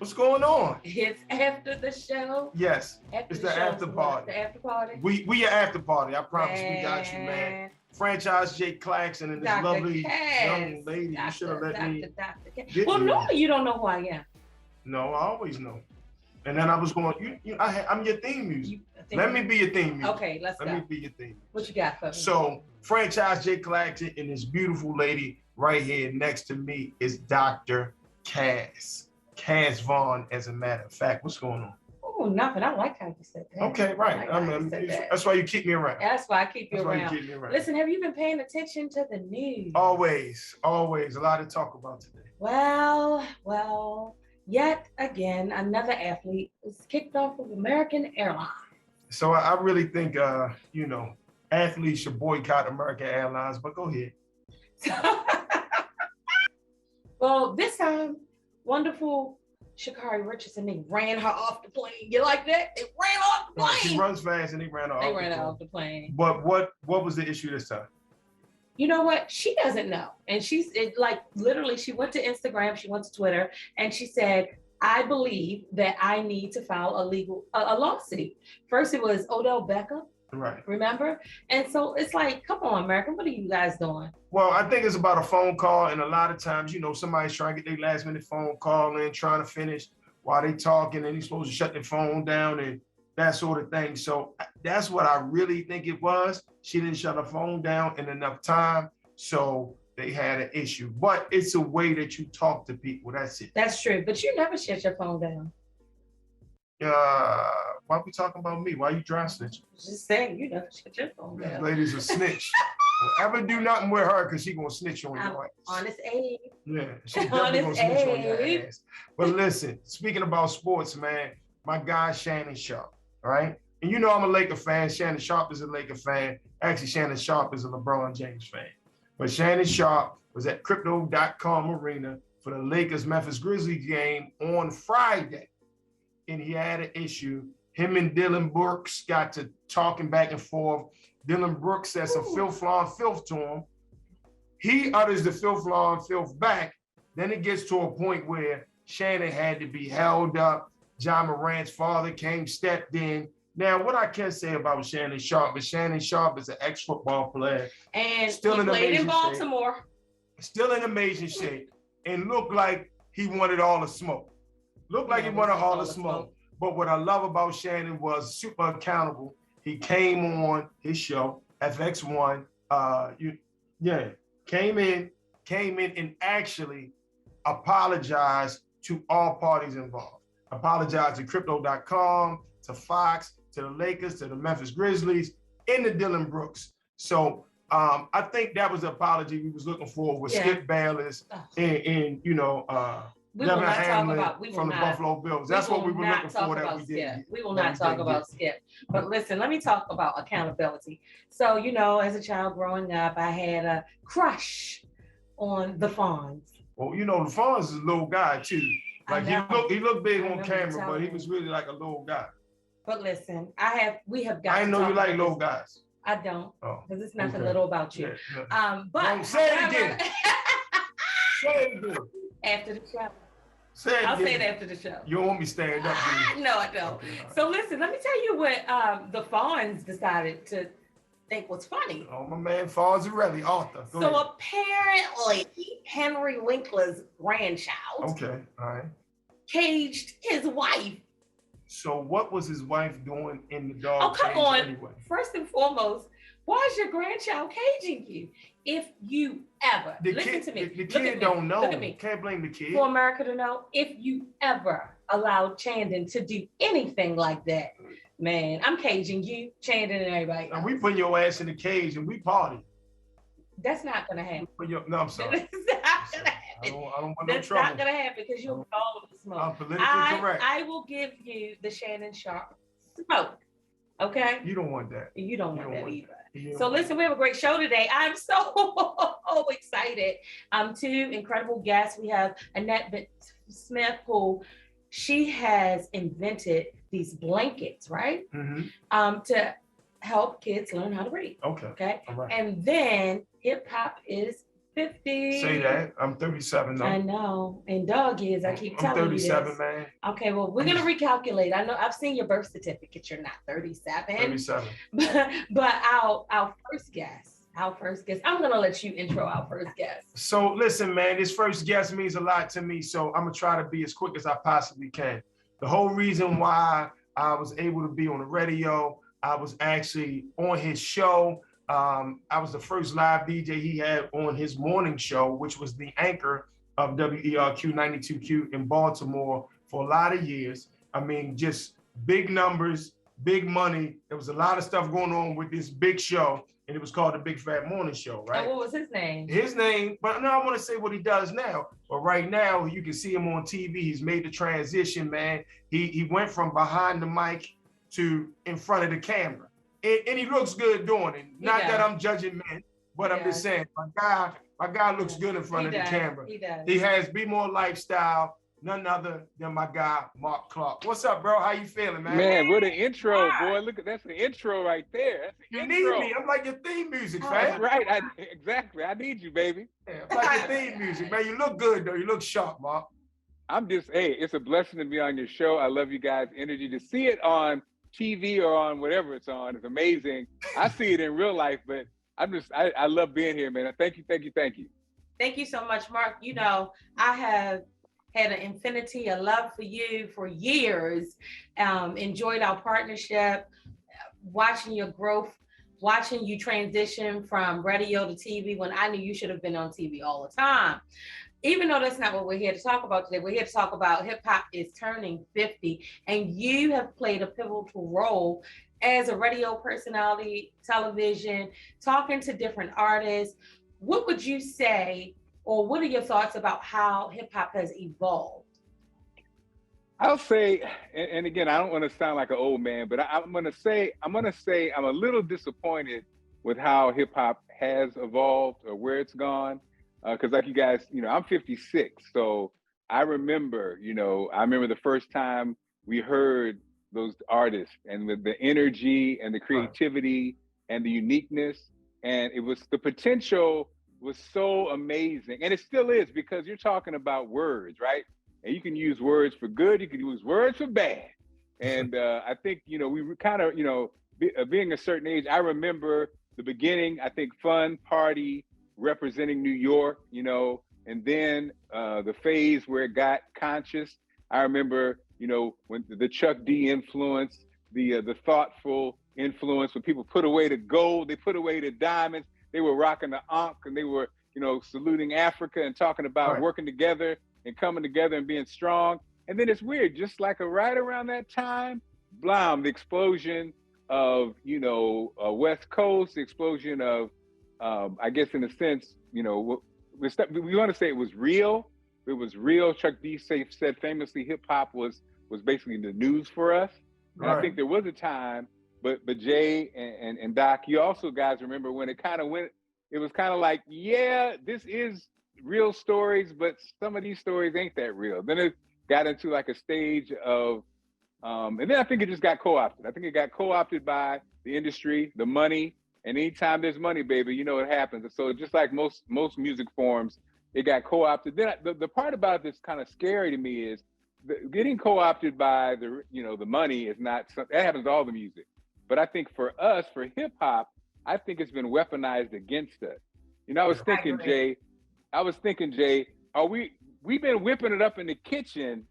What's going on? It's after the show. Yes, After it's the the show, after party. The after party. We your after party. I promise we got you, man. Franchise Jay Claxton and this Dr. lovely Cass. young lady. You should have let me. Dr. Well, normally you don't know who I am. No, I always know. And then I was going, I'm your theme music. Let me be your theme music. Okay, let's go. Let me be your theme music. What you got for me? So, Franchise Jay Claxton and this beautiful lady right here next to me is Dr. Cass. Cass Vaughn, as a matter of fact. What's going on? Oh, nothing. I like how you said that. Okay, right. That's why you keep me around. That's why I keep you around. Why you keep me around. Listen, have you been paying attention to the news? Always, always. A lot to talk about today. Well, yet again, another athlete was kicked off of American Airlines. So I really think, athletes should boycott American Airlines, but go ahead. Well, this time, wonderful Sha'Carri Richardson, they ran her off the plane. You like that? They ran off the plane. She runs fast and they ran her off the plane. But what was the issue this time? You know what? She doesn't know. And literally, she went to Instagram, she went to Twitter, and she said, I believe that I need to file a lawsuit. First, it was Odell Beckham. Right. Remember? And so it's like, come on, America, what are you guys doing? Well, I think it's about a phone call. And a lot of times, somebody's trying to get their last minute phone call in, trying to finish while they talking, and he's supposed to shut their phone down and that sort of thing. So that's what I really think it was. She didn't shut her phone down in enough time. So they had an issue. But it's a way that you talk to people. That's it. That's true. But you never shut your phone down. Why are we talking about me? Why are you dry snitching? Just saying, you never shut your phone down. This lady's a snitch. Don't ever do nothing with her because she's going to snitch on your ass. Honest Abe. Yeah, she's definitely going to snitch on your ass. But listen, speaking about sports, man, my guy Shannon Sharpe, right? And I'm a Laker fan. Shannon Sharpe is a Laker fan. Actually, Shannon Sharpe is a LeBron James fan. But Shannon Sharpe was at Crypto.com Arena for the Lakers-Memphis Grizzlies game on Friday. And he had an issue. Him and Dylan Brooks got to talking back and forth. Dylan Brooks said some filth to him. He utters the filth back. Then it gets to a point where Shannon had to be held up. John Morant's father stepped in. Now, what I can say about Shannon Sharpe is Shannon Sharpe is an ex-football player. And still he played in Baltimore. Still in amazing shape. And looked like he wanted all the smoke. Looked like he wanted all the smoke. But what I love about Shannon was super accountable. He came on his show, FX1. Came in and actually apologized to all parties involved. Apologized to Crypto.com, to Fox, to the Lakers, to the Memphis Grizzlies, and to Dylan Brooks. So I think that was the apology we was looking for with Skip Bayless and Devin Hamlin from the Buffalo Bills. That's what we were looking for that we did. We will not talk about Skip. But listen, let me talk about accountability. So, as a child growing up, I had a crush on the Fonz. Well, the Fonz is a little guy too. Like he looked big on camera, but he was really like a little guy. But listen, we have got. I know you like little guys. I don't, because it's nothing little about you. Yeah. But say it again. Say it again. After the show. I'll say it after the show. You don't want me standing up, do you? No, I don't. Okay, right. So listen, let me tell you what the Fonz decided to think was funny. Oh, my man Fonzarelli, author. Go ahead. Apparently, Henry Winkler's grandchild all right, caged his wife. So what was his wife doing in the dog cage? Oh, come on. Anyway? First and foremost, why is your grandchild caging you? If you ever, listen to me. The kid don't know. Look at me. Can't blame the kid. For America to know, if you ever allowed Chandon to do anything like that, man, I'm caging you, Chandon, and everybody. And we putting your ass in the cage and we party. That's not going to happen. No, I'm sorry. That's not going to happen. I don't want no trouble. That's not going to happen because you'll get all of the smoke. I'm politically correct. I will give you the Shannon Sharpe smoke. Okay? You don't want that. You don't want that either. So listen, we have a great show today. I'm so excited. Two incredible guests. We have Annette Smith, who she has invented these blankets, right? Mm-hmm. To help kids learn how to read. Okay. Okay. All right. And then hip hop is 50. Say that. I'm 37 though. I know. And dog years, I keep telling you this. I'm 37, man. Okay, well, we're going to recalculate. I know I've seen your birth certificate. You're not 37. 37. But our first guest. I'm going to let you intro our first guest. So listen, man, this first guest means a lot to me. So I'm going to try to be as quick as I possibly can. The whole reason why I was able to be on the radio, I was actually on his show. I was the first live DJ he had on his morning show, which was the anchor of WERQ 92Q in Baltimore for a lot of years. I mean, just big numbers, big money. There was a lot of stuff going on with this big show, and it was called the Big Fat Morning Show, right? And what was his name? His name, but no, I want to say what he does now. But right now, you can see him on TV. He's made the transition, man. He went from behind the mic to in front of the camera. And he looks good doing it. Not that I'm judging men, but I'm just saying, my guy looks good in front of the camera. He does. He has Be More Lifestyle, none other than my guy, Mark Clark. What's up, bro? How you feeling, man? Man, what an intro, boy. Look, that's the intro right there. That's the you intro. need me. I'm like your theme music, fam. That's right. Exactly. I need you, baby. Yeah, I'm like your theme music, man. You look good, though. You look sharp, Mark. Hey, it's a blessing to be on your show. I love you guys' energy. To see it on TV or on whatever it's on, it's amazing. I see it in real life, but I love being here, man. Thank you. Thank you so much, Mark. You know, I have had an infinity, a love for you for years. Enjoyed our partnership, watching your growth, watching you transition from radio to TV when I knew you should have been on TV all the time. Even though that's not what we're here to talk about today, we're here to talk about hip hop is turning 50, and you have played a pivotal role as a radio personality, television, talking to different artists. What would you say, or what are your thoughts about how hip hop has evolved? I'll say, and again, I don't want to sound like an old man, but I'm gonna say I'm a little disappointed with how hip hop has evolved or where it's gone. Because like you guys, I'm 56, so I remember the first time we heard those artists and the energy and the creativity and the uniqueness, and the potential was so amazing, and it still is, because you're talking about words, right? And you can use words for good, you can use words for bad, and I think we kind of being a certain age, I remember the beginning. I think fun, party, representing New York, and then the phase where it got conscious. I remember, when the Chuck D influence, the thoughtful influence, when people put away the gold, they put away the diamonds, they were rocking the Ankh, and they were, saluting Africa and talking about working together and coming together and being strong. And then it's weird, just like right around that time, blam, the explosion of, West Coast, the explosion of, I guess in a sense, we want to say it was real. It was real. Chuck D said famously, hip hop was basically the news for us. And I think there was a time, but Jay and Doc, you also guys remember when it kind of went, it was kind of like, yeah, this is real stories, but some of these stories ain't that real. Then it got into like a stage of, and then I think it just got co-opted. I think it got co-opted by the industry, the money. And anytime there's money, baby, it happens. And so just like most music forms, it got co-opted. Then the part about this kind of scary to me is getting co-opted by the money is not something that happens to all the music. But I think for us, for hip hop, I think it's been weaponized against us. I was thinking, Jay, we've been whipping it up in the kitchen.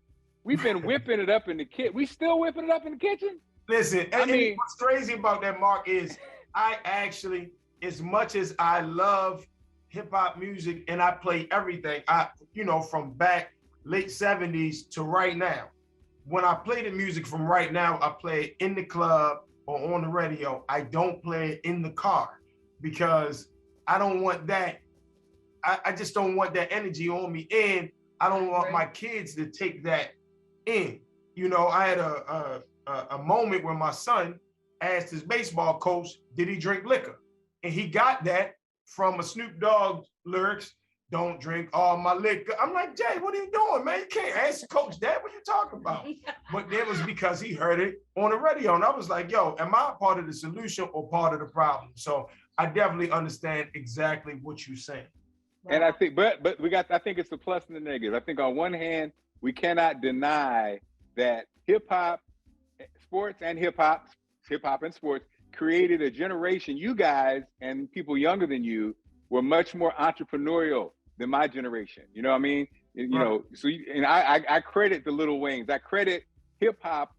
We've been whipping it up in the kitchen. We still whipping it up in the kitchen? Listen, I mean, what's crazy about that, Mark, is I actually, as much as I love hip hop music and I play everything, from back late 70s to right now, when I play the music from right now, I play it in the club or on the radio. I don't play it in the car because I don't want that. I just don't want that energy on me. And I don't want my kids to take that in. I had a moment where my son asked his baseball coach, did he drink liquor? And he got that from a Snoop Dogg lyrics, don't drink all my liquor. I'm like, Jay, what are you doing, man? You can't ask the coach that. What are you talking about? But that was because he heard it on the radio. And I was like, yo, am I part of the solution or part of the problem? So I definitely understand exactly what you're saying. Wow. And I think, but I think it's the plus and the negative. I think on one hand, we cannot deny that hip hop, sports and hip hop and sports created a generation. You guys and people younger than you were much more entrepreneurial than my generation. You know what I mean? You know, so and I credit the Lil Waynes. I credit hip hop,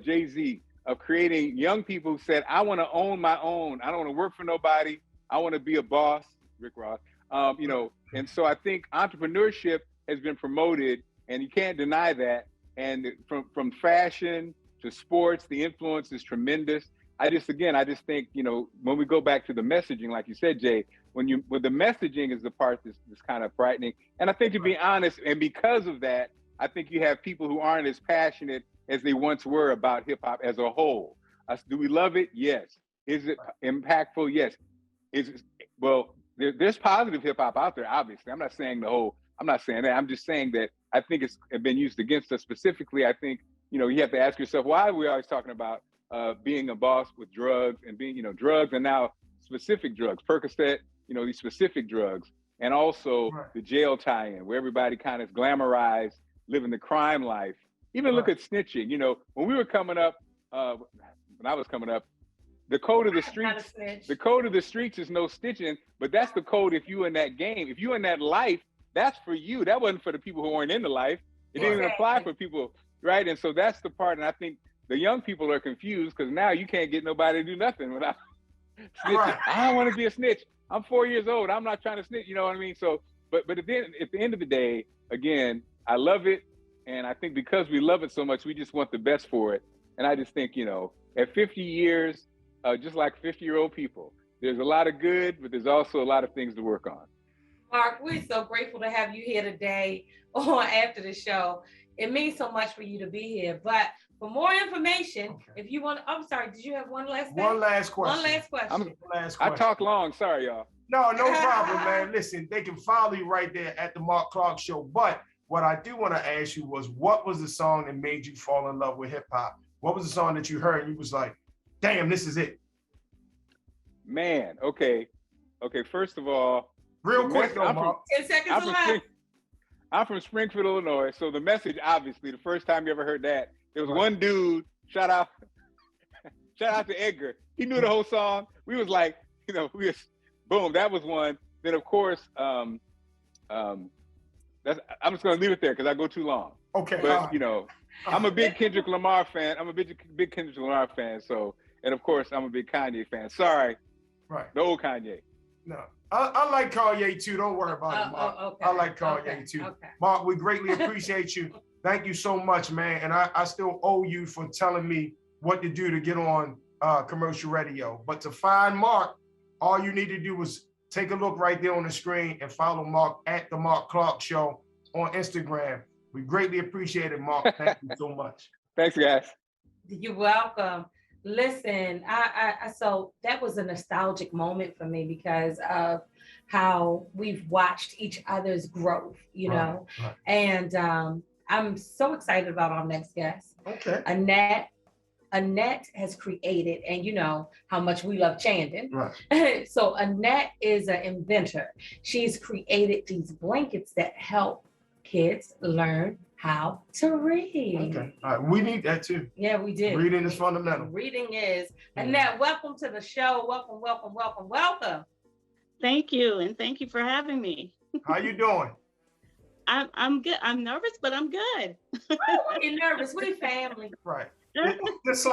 Jay-Z, of creating young people who said, I want to own my own. I don't want to work for nobody. I want to be a boss, Rick Ross. You know, and so I think entrepreneurship has been promoted, and you can't deny that. And from fashion to sports, the influence is tremendous. I just think, you know, when we go back to the messaging, like you said, Jay, when the messaging is the part that's kind of frightening. And I think, to be honest, and because of that, I think you have people who aren't as passionate as they once were about hip hop as a whole. Do we love it? Yes. Is it impactful? Yes. There's positive hip hop out there, obviously. I'm not saying that. I'm just saying that I think it's been used against us specifically. I think, you know, you have to ask yourself, why are we always talking about being a boss with drugs and being, you know, drugs, and now specific drugs, Percocet, you know, these specific drugs, and also the jail tie-in where everybody kind of glamorized living the crime life. Even look at snitching. You know, when we were coming up, when I was coming up, the code of the streets is no stitching, but that's the code if you in that game. If you in that life, that's for you. That wasn't for the people who weren't in the life. It didn't even apply for people, right? And so that's the part, and I think the young people are confused because now you can't get nobody to do nothing without snitching. I don't want to be a snitch. I'm 4 years old. I'm not trying to snitch. You know what I mean? So, but at the end of the day, again, I love it. And I think because we love it so much, we just want the best for it. And I just think, you know, at 50 years, just like 50-year-old people, there's a lot of good, but there's also a lot of things to work on. Mark, we're so grateful to have you here today or after the show. It means so much for you to be here. But for more information, if you want, I'm sorry, did you have one last thing? One last question. One last question. I talk long, sorry, y'all. No problem, man. Listen, they can follow you right there at the Mark Clark Show. But what I do want to ask you was, what was the song that made you fall in love with hip hop? What was the song that you heard and you was like, damn, this is it? Man, okay. First of all, real quick, Mark. 10 seconds left. I'm from Springfield, Illinois. So the message, obviously, the first time you ever heard that, there was one dude, shout out to Edgar. He knew the whole song. We was like, you know, boom, that was one. Then of course, I'm just gonna leave it there because I go too long. Okay. But you know, I'm a big Kendrick Lamar fan. I'm a big Kendrick Lamar fan. So, and of course, I'm a big Kanye fan. Sorry. Right. The old Kanye. No. I like Kanye too. Don't worry about it, Mark. Okay. I like Kanye too. Okay. Mark, we greatly appreciate you. Thank you so much, man. And I still owe you for telling me what to do to get on commercial radio. But to find Mark, all you need to do is take a look right there on the screen and follow Mark at the Mark Clark Show on Instagram. We greatly appreciate it, Mark. Thank you so much. Thanks, guys. You're welcome. Listen, so that was a nostalgic moment for me because of how we've watched each other's growth, you know, and I'm so excited about our next guest. Okay. Annette has created, and you know how much we love Chandon. Right. So Annette is an inventor. She's created these blankets that help kids learn how to read. Okay. All right. We need that too. Yeah, we do. Reading is fundamental. Reading is. Annette, welcome to the show. Welcome. Thank you. And thank you for having me. How you doing? I'm good. I'm nervous, but I'm good. You're nervous. We're family. Right. This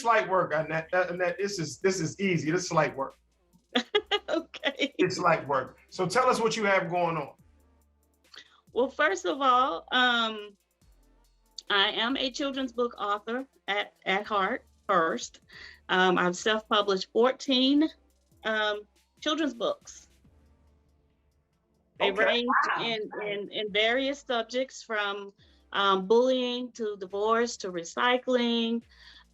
light work, Annette. This is easy. This is light work. Okay. It's light work. So tell us what you have going on. Well, first of all, I am a children's book author at heart first. I've self-published 14 children's books. They range in various subjects from bullying to divorce to recycling,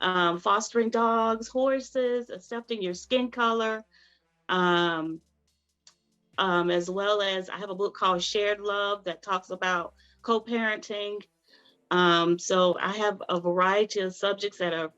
fostering dogs, horses, accepting your skin color, as well as I have a book called Shared Love that talks about co-parenting. So I have a variety of subjects that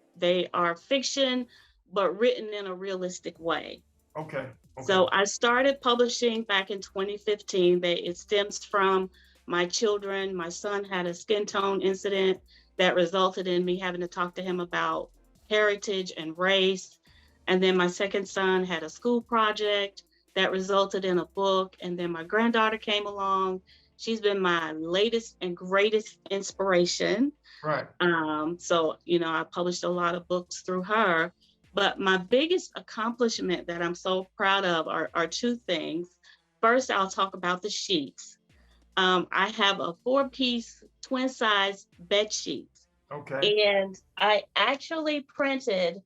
are fiction, but written in a realistic way. Okay. So I started publishing back in 2015. It stems from my children. My son had a skin tone incident that resulted in me having to talk to him about heritage and race. And then my second son had a school project that resulted in a book. And then my granddaughter came along. She's been my latest and greatest inspiration. Right. So, I published a lot of books through her. But my biggest accomplishment that I'm so proud of are two things. First, I'll talk about the sheets. I have a 4-piece twin size bed sheet. Okay. And I actually printed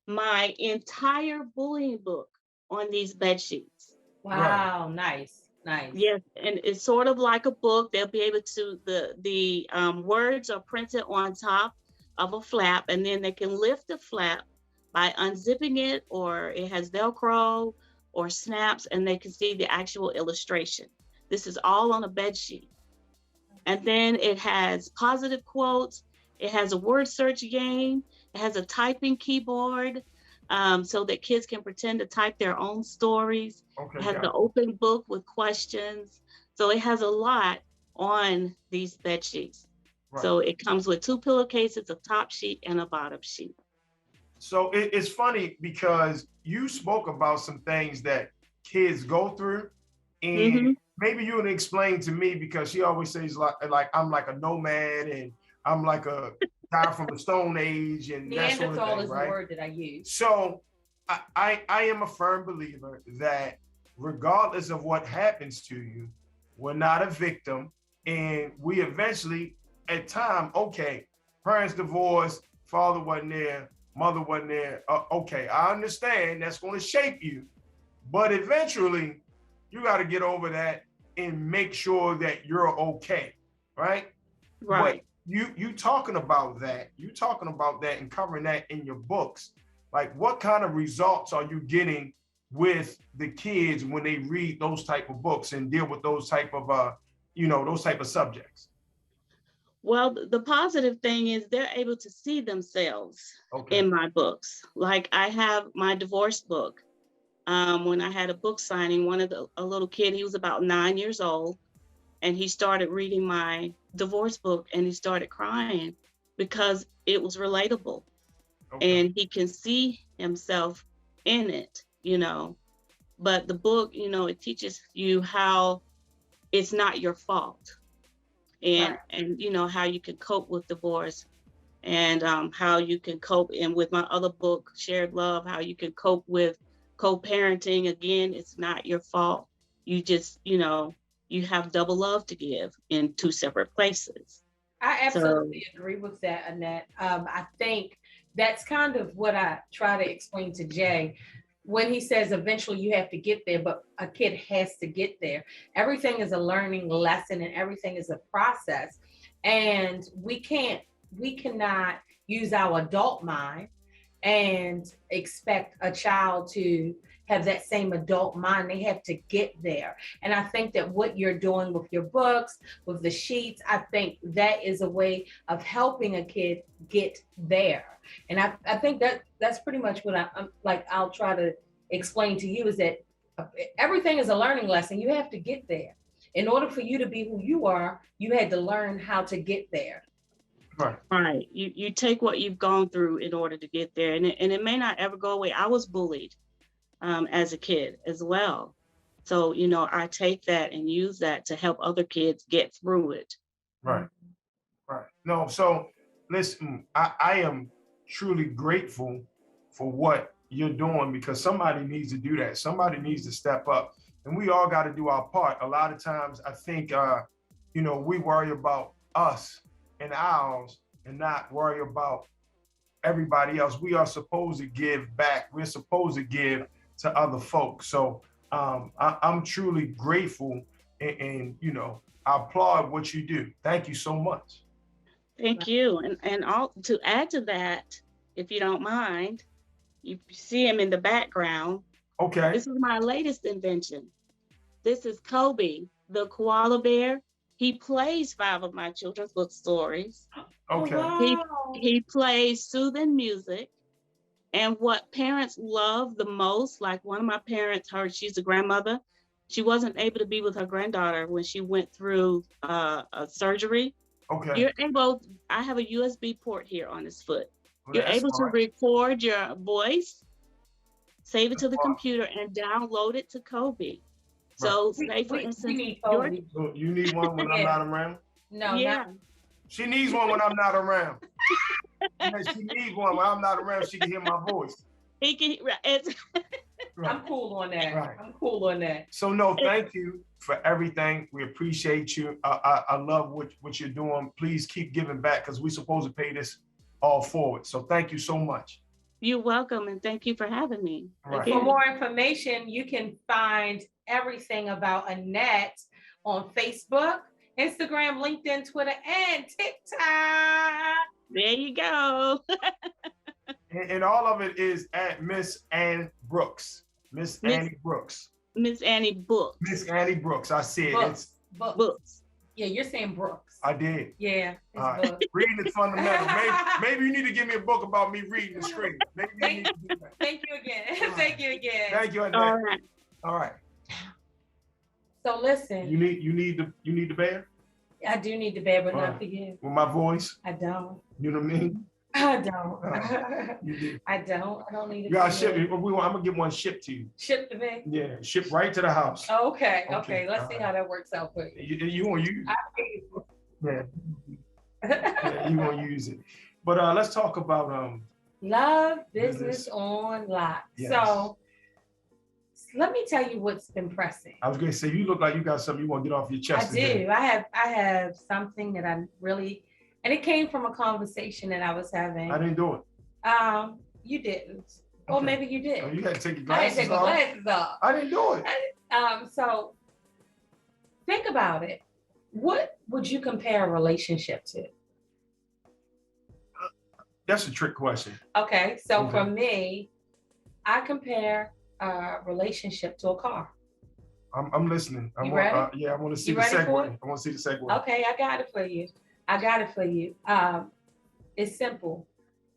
my entire bullying book on these bed sheets. Wow, nice. Nice. Yes, and it's sort of like a book. They'll be able to, the words are printed on top of a flap, and then they can lift the flap by unzipping it, or it has Velcro or snaps, and they can see the actual illustration. This is all on a bed sheet. And then it has positive quotes. It has a word search game. It has a typing keyboard, so that kids can pretend to type their own stories. It has the open book with questions. So it has a lot on these bed sheets. Right. So it comes with 2 pillowcases, a top sheet and a bottom sheet. So it's funny because you spoke about some things that kids go through, and maybe you would explain to me, because she always says like I'm like a nomad and I'm like a guy from the Stone Age and that sort of thing, right? Word that I use. So I am a firm believer that regardless of what happens to you, we're not a victim, and we eventually, at time, parents divorced, father wasn't there, mother wasn't there. Okay, I understand that's going to shape you, but eventually you got to get over that and make sure that you're okay, right? Right. But you talking about that and covering that in your books. Like, what kind of results are you getting with the kids when they read those type of books and deal with those type of those type of subjects? Well, the positive thing is they're able to see themselves in my books. Like, I have my divorce book. When I had a book signing, a little kid, he was about 9 years old, and he started reading my divorce book and he started crying because it was relatable. And he can see himself in it, But the book, it teaches you how it's not your fault. And how you can cope with divorce, and how you can cope, and with my other book, Shared Love, how you can cope with co-parenting. Again, it's not your fault. You just, you have double love to give in 2 separate places. I absolutely agree with that, Annette. I think that's kind of what I try to explain to Jay when he says eventually you have to get there, but a kid has to get there. Everything is a learning lesson and everything is a process. And we cannot use our adult mind and expect a child to have that same adult mind. They have to get there. And I think that what you're doing with your books, with the sheets, I think that is a way of helping a kid get there. And I think that's pretty much what I'll try to explain to you, is that everything is a learning lesson. You have to get there. In order for you to be who you are, you had to learn how to get there. Right. You take what you've gone through in order to get there. And it may not ever go away. I was bullied as a kid as well. So, I take that and use that to help other kids get through it. Right. No, so listen, I am truly grateful for what you're doing, because somebody needs to do that. Somebody needs to step up, and we all got to do our part. A lot of times I think, we worry about us and ours and not worry about everybody else. We are supposed to give back. We're supposed to give to other folks. So I'm truly grateful, and I applaud what you do. Thank you so much. Thank you. And to add to that, if you don't mind, you see him in the background. Okay. This is my latest invention. This is Kobe, the koala bear. He plays 5 of my children's book stories. Okay. Oh, wow. He plays soothing music. And what parents love the most, like one of my parents, she's a grandmother. She wasn't able to be with her granddaughter when she went through a surgery. Okay. I have a USB port here on his foot. Well, You're able to record your voice, save it to the computer, and download it to Kobe. So say for instance, you need one when I'm not around? No, yeah. She needs one when I'm not around. She needs one when I'm not around. She can hear my voice. He can. I'm cool on that. Right. I'm cool on that. So no, thank you for everything. We appreciate you. I love what you're doing. Please keep giving back because we're supposed to pay this all forward. So thank you so much. You're welcome, and thank you for having me. Right. For more information, you can find everything about Annette on Facebook, Instagram, LinkedIn, Twitter, and TikTok. There you go. and all of it is at Miss Ann Brooks. Miss Annie Brooks. Miss Annie Brooks. Miss Annie Brooks. I see it. Books. It's Books. Yeah, you're saying Brooks. I did. Yeah. All right. Reading is fundamental. Maybe you need to give me a book about me reading the screen. Maybe you need to do that. Thank you again. Thank you again. Thank you, Annette. All right. All right. So listen. You need the bear? I do need the bed, but All not right. for you. With my voice? I don't. You know what I mean? I don't. You do. I don't need it. You gotta ship it. I'm gonna get one shipped to you. Ship to me. Yeah, ship right to the house. Okay. Okay, Let's all see right. how that works out for you. You won't use I it. Yeah, you won't use it. But let's talk about Love business on lock. Yes. So let me tell you what's been pressing. I was gonna say you look like you got something you want to get off your chest. I do. I have something that I really, and it came from a conversation that I was having. I didn't do it. You didn't. Or Okay. maybe you did. Oh, you had to take your I had to glasses take my off. glasses off. I didn't do it. So think about it. What would you compare a relationship to? That's a trick question. Okay, so Okay. for me, I compare a relationship to a car. I'm listening. You ready? Yeah, I want to see You the ready for segue. it? I want to see the segue. Okay, I got it for you. It's simple.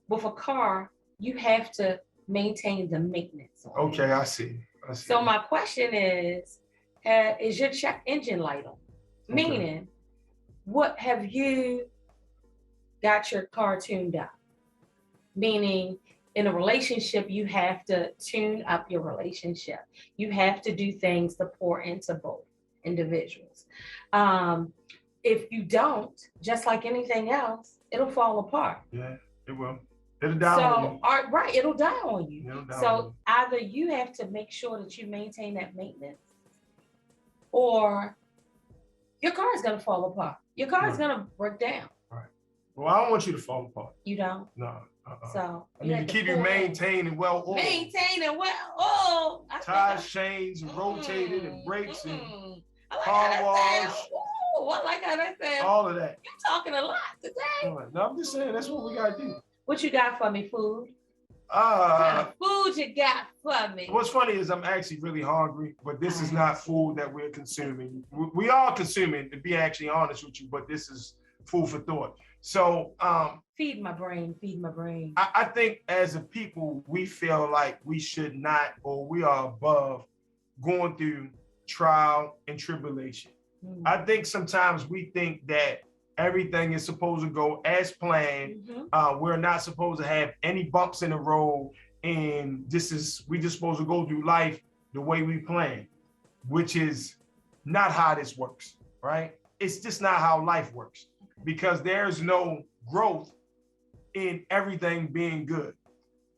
With a car, you have to maintain the maintenance on it. Okay, I see. So my question is your check engine light on? Okay. Meaning, what have you got your car tuned up? Meaning, in a relationship, you have to tune up your relationship. You have to do things to pour into both individuals. If you don't, just like anything else, it'll fall apart. Yeah, it will. It'll die on you. Right, it'll die on you. It'll die on So you. either you have to make sure that you maintain that maintenance, or your car is going to fall apart. Your car is Right. going to break down. Well, I don't want you to fall apart. You don't. No. So I you need have to keep you pull in. maintained and well oiled. Maintaining well. Oh, I think Tires changed and rotated and brakes and I like car how that wash. sounds. Ooh, I like how that sounds. all of that. You're talking a lot today. All right. No, I'm just saying that's what we gotta do. What you got for me, food? What kind of food you got for me? What's funny is I'm actually really hungry, but this is not food that we're consuming. We are consuming, to be actually honest with you, but this is food for thought. So Feed my brain, feed my brain. I think as a people, we feel like we should not, or we are above going through trial and tribulation. Mm. I think sometimes we think that everything is supposed to go as planned. Mhm. We're not supposed to have any bumps in the road, and we just supposed to go through life the way we plan, which is not how this works, right? It's just not how life works, because there's no growth in everything being good.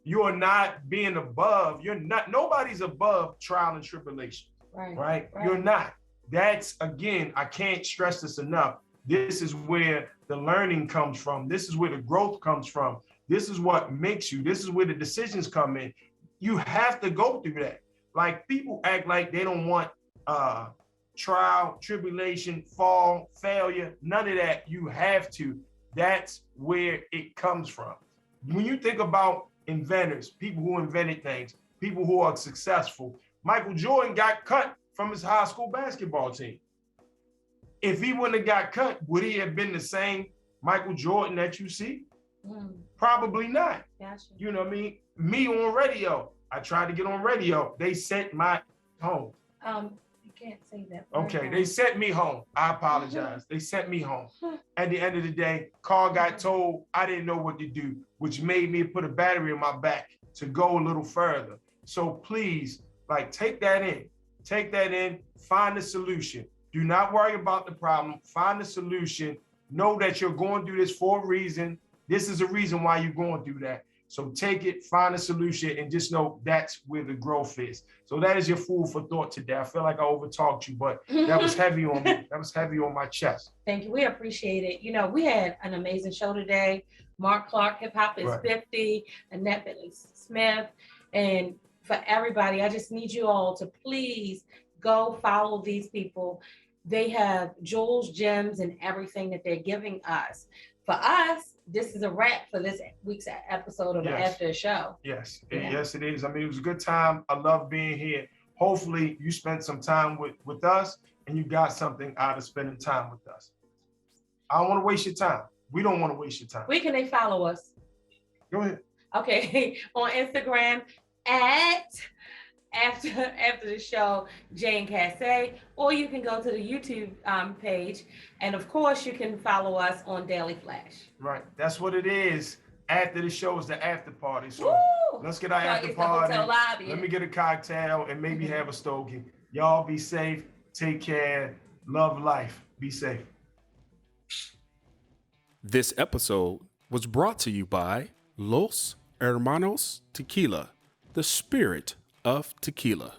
You are not being above. Nobody's above trial and tribulation, right? You're not. That's, again, I can't stress this enough. This is where the learning comes from. This is where the growth comes from. This is what makes you. This is where the decisions come in. You have to go through that. Like, people act like they don't want trial, tribulation, fall, failure, none of that. You have to. That's where it comes from. When you think about inventors, people who invented things, people who are successful, Michael Jordan got cut from his high school basketball team. If he wouldn't have got cut, would he have been the same Michael Jordan that you see? Probably not. Gotcha. You know what I mean? Me on radio. I tried to get on radio. They sent my home. You can't say that. Okay, they sent me home. I apologize. They sent me home. At the end of the day, car got told I didn't know what to do, which made me put a battery in my back to go a little further. So please, like, take that in, find a solution. Do not worry about the problem. Find a solution. Know that you're going to do this for a reason. This is a reason why you're going to do that. So take it, find a solution, and just know that's where the growth is. So that is your food for thought today. I feel like I overtalked you, but that was heavy on me. That was heavy on my chest. Thank you. We appreciate it. You know, we had an amazing show today. Mark Clark, Hip Hop is 50, Annette Bentley-Smith, and for everybody, I just need you all to please go follow these people. They have jewels, gems, and everything that they're giving us. For us, this is a wrap for this week's episode of the After Show. Yes, yes, it is. I mean, it was a good time. I love being here. Hopefully, you spent some time with us and you got something out of spending time with us. I don't want to waste your time. We don't want to waste your time. Where can they follow us? Go ahead. Okay, on Instagram at after the show, Jane Cassay, or you can go to the YouTube page, and of course you can follow us on Daily Flash. Right, that's what it is. After the show is the after party, so let's get our after party. Let me get a cocktail and maybe have a stogie. Y'all be safe, take care, love life, be safe. This episode was brought to you by Los Hermanos Tequila, the spirit of tequila.